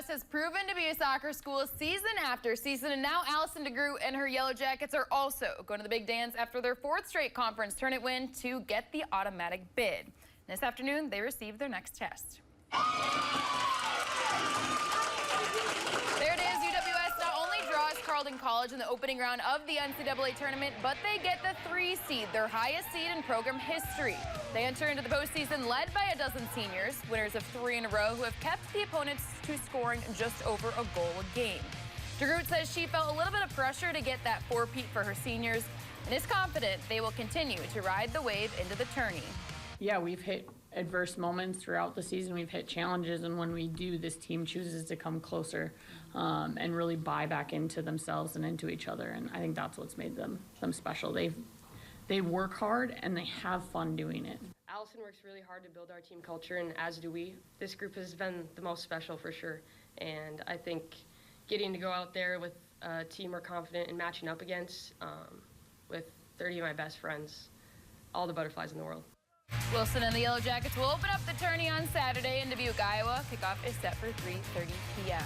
UWS has proven to be a soccer school season after season, and now Allison DeGroot and her Yellow Jackets are also going to the big dance after their 4th straight conference tournament win to get the automatic bid. This afternoon, they received their next test. There it is. UWS not only draws Carleton College in the opening round of the NCAA tournament, but they get the 3 seed, their highest seed in program history. They enter into the postseason led by a dozen seniors, winners of 3 in a row, who have kept the opponents to scoring just over a goal a game. DeGroot says she felt a little bit of pressure to get that 4-peat for her seniors and is confident they will continue to ride the wave into the tourney. Yeah, we've hit adverse moments throughout the season. We've hit challenges, and when we do, this team chooses to come closer and really buy back into themselves and into each other. And I think that's what's made them special. They work hard and they have fun doing it. Allison works really hard to build our team culture, and as do we. This group has been the most special for sure. And I think getting to go out there with a team we're confident in matching up against with 30 of my best friends, all the butterflies in the world. Wilson and the Yellow Jackets will open up the tourney on Saturday in Dubuque, Iowa. Kickoff is set for 3:30 p.m.